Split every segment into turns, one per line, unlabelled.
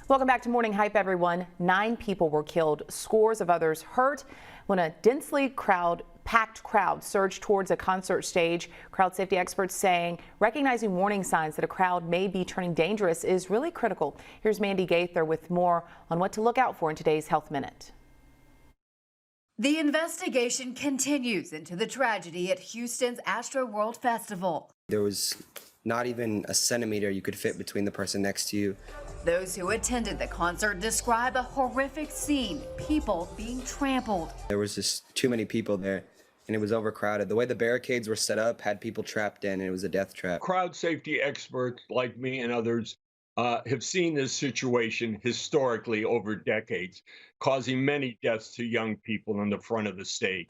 Welcome back to Morning Hype, everyone. 9 people were killed, scores of others hurt when a densely packed crowd surged towards a concert stage. Crowd safety experts saying recognizing warning signs that a crowd may be turning dangerous is really critical. Here's Mandy Gaither with more on what to look out for in today's Health Minute.
The investigation continues into the tragedy at Houston's Astroworld Festival.
There was not even a centimeter you could fit between the person next to you.
Those who attended the concert describe a horrific scene, people being trampled.
There was just too many people there, and it was overcrowded. The way the barricades were set up had people trapped in, and it was a death trap.
Crowd safety experts like me and others have seen this situation historically over decades, causing many deaths to young people in the front of the stage.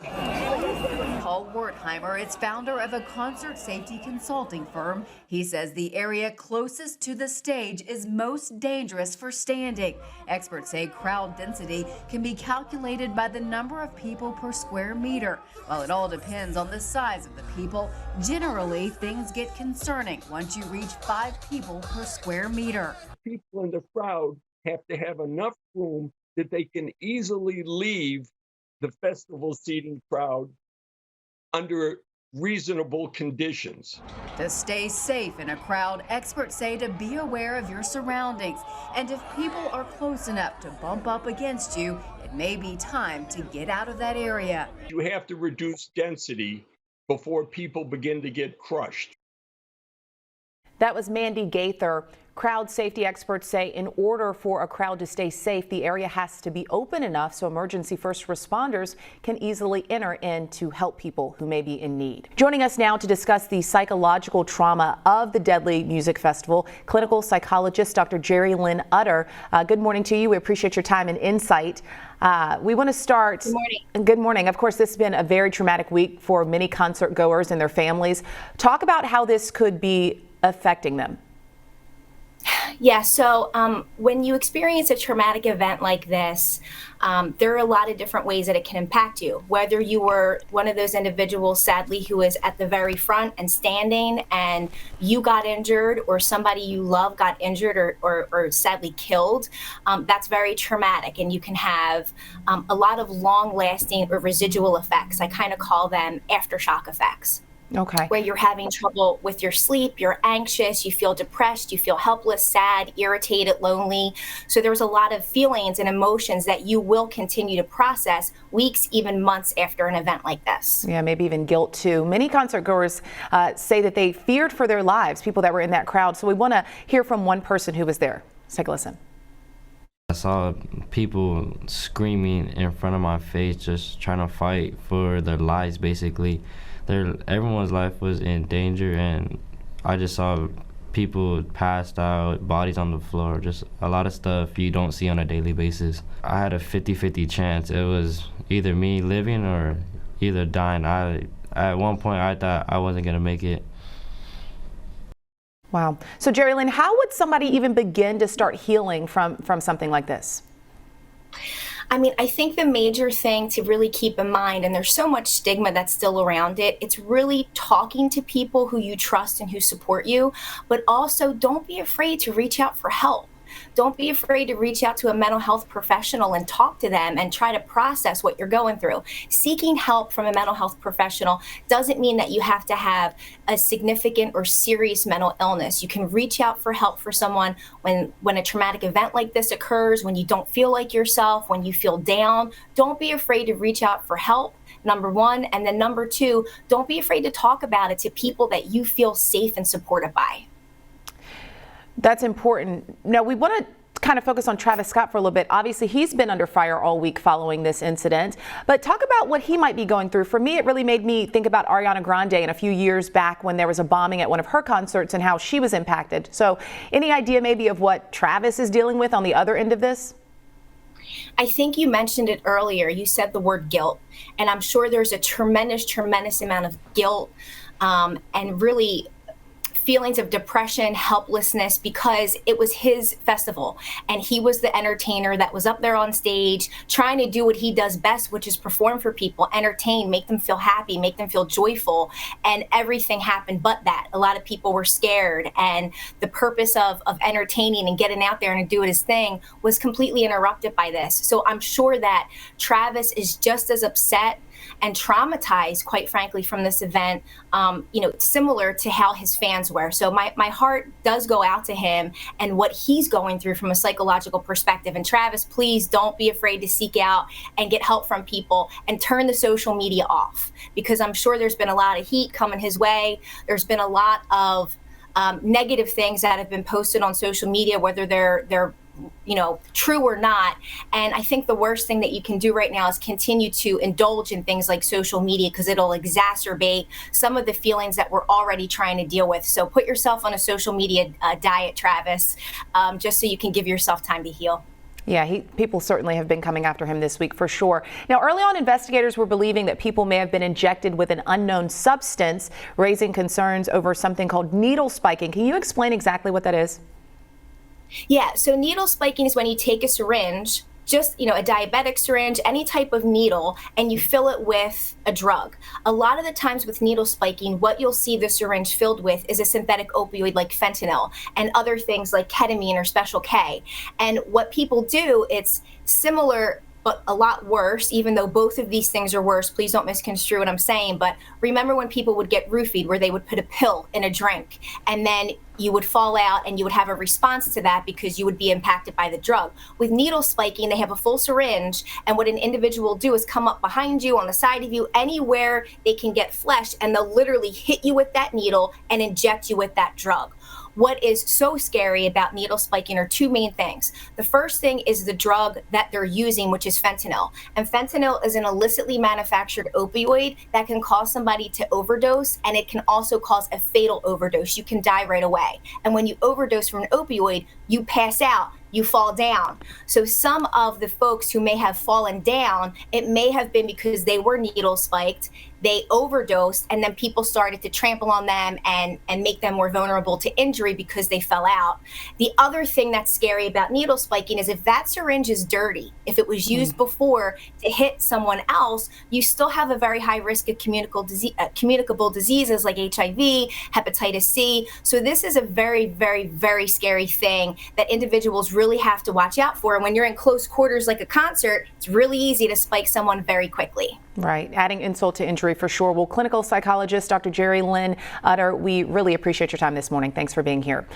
Paul Wertheimer is founder of a concert safety consulting firm. He says the area closest to the stage is most dangerous for standing. Experts say crowd density can be calculated by the number of people per square meter. While it all depends on the size of the people, generally things get concerning once you reach 5 people per square meter.
People in the crowd have to have enough room that they can easily leave the festival seating crowd under reasonable conditions.
To stay safe in a crowd, experts say to be aware of your surroundings. And if people are close enough to bump up against you, it may be time to get out of that area.
You have to reduce density before people begin to get crushed.
That was Mandy Gaither. Crowd safety experts say in order for a crowd to stay safe, the area has to be open enough so emergency first responders can easily enter in to help people who may be in need. Joining us now to discuss the psychological trauma of the deadly music festival, clinical psychologist Dr. Jerry Lynn Utter. Good morning to you. We appreciate your time and insight. We want to start.
Good morning.
Good morning. Of course, this has been a very traumatic week for many concert goers and their families. Talk about how this could be affecting them.
Yeah, so when you experience a traumatic event like this, there are a lot of different ways that it can impact you. Whether you were one of those individuals, sadly, who is at the very front and standing and you got injured, or somebody you love got injured or sadly killed, that's very traumatic. And you can have a lot of long-lasting or residual effects. I kind of call them aftershock effects.
Okay.
Where you're having trouble with your sleep, you're anxious, you feel depressed, you feel helpless, sad, irritated, lonely. So there's a lot of feelings and emotions that you will continue to process weeks, even months after an event like this.
Yeah, maybe even guilt too. Many concert goers say that they feared for their lives, people that were in that crowd. So we want to hear from one person who was there. Let's take a listen.
I saw people screaming in front of my face, just trying to fight for their lives, basically. Everyone's life was in danger, and I just saw people passed out, bodies on the floor, just a lot of stuff you don't see on a daily basis. I had a 50-50 chance. It was either me living or either dying. At one point, I thought I wasn't going to make it.
Wow. So, Jerry Lynn, how would somebody even begin to start healing from something like this?
I mean, I think the major thing to really keep in mind, and there's so much stigma that's still around it, it's really talking to people who you trust and who support you, but also don't be afraid to reach out for help. Don't be afraid to reach out to a mental health professional and talk to them and try to process what you're going through. Seeking help from a mental health professional doesn't mean that you have to have a significant or serious mental illness. You can reach out for help for someone when a traumatic event like this occurs, when you don't feel like yourself, when you feel down. Don't be afraid to reach out for help, number one. And then number two, don't be afraid to talk about it to people that you feel safe and supported by.
That's important. Now, we want to kind of focus on Travis Scott for a little bit. Obviously, he's been under fire all week following this incident, but talk about what he might be going through. For me, it really made me think about Ariana Grande and a few years back when there was a bombing at one of her concerts and how she was impacted. So any idea maybe of what Travis is dealing with on the other end of this?
I think you mentioned it earlier. You said the word guilt, and I'm sure there's a tremendous amount of guilt and really feelings of depression, helplessness, because it was his festival and he was the entertainer that was up there on stage trying to do what he does best, which is perform for people, entertain, make them feel happy, make them feel joyful, and everything happened but that. A lot of people were scared, and the purpose of entertaining and getting out there and doing his thing was completely interrupted by this. So I'm sure that Travis is just as upset and traumatized, quite frankly, from this event, similar to how his fans were. So my heart does go out to him and what he's going through from a psychological perspective. And Travis, please don't be afraid to seek out and get help from people and turn the social media off, because I'm sure there's been a lot of heat coming his way. There's been a lot of negative things that have been posted on social media, whether they're true or not. And I think the worst thing that you can do right now is continue to indulge in things like social media, because it'll exacerbate some of the feelings that we're already trying to deal with. So put yourself on a social media diet, Travis, just so you can give yourself time to heal.
Yeah, people certainly have been coming after him this week for sure. Now, early on, investigators were believing that people may have been injected with an unknown substance, raising concerns over something called needle spiking. Can you explain exactly what that is?
Yeah, so needle spiking is when you take a syringe, just, a diabetic syringe, any type of needle, and you fill it with a drug. A lot of the times with needle spiking, what you'll see the syringe filled with is a synthetic opioid like fentanyl and other things like ketamine or Special K. And what people do, it's similar but a lot worse, even though both of these things are worse. Please don't misconstrue what I'm saying. But remember when people would get roofied, where they would put a pill in a drink and then you would fall out and you would have a response to that because you would be impacted by the drug. With needle spiking, they have a full syringe, and what an individual will do is come up behind you, on the side of you, anywhere they can get flesh, and they'll literally hit you with that needle and inject you with that drug. What is so scary about needle spiking are two main things. The first thing is the drug that they're using, which is fentanyl. And fentanyl is an illicitly manufactured opioid that can cause somebody to overdose, and it can also cause a fatal overdose. You can die right away. And when you overdose from an opioid, you pass out, you fall down. So some of the folks who may have fallen down, it may have been because they were needle spiked, they overdosed, and then people started to trample on them and make them more vulnerable to injury because they fell out. The other thing that's scary about needle spiking is if that syringe is dirty, if it was used before to hit someone else, you still have a very high risk of communicable diseases like HIV, hepatitis C. So this is a very, very, very scary thing that individuals really have to watch out for. And when you're in close quarters like a concert, it's really easy to spike someone very quickly.
Right. Adding insult to injury for sure. Well, clinical psychologist Dr. Jerry Lynn Utter, we really appreciate your time this morning. Thanks for being here.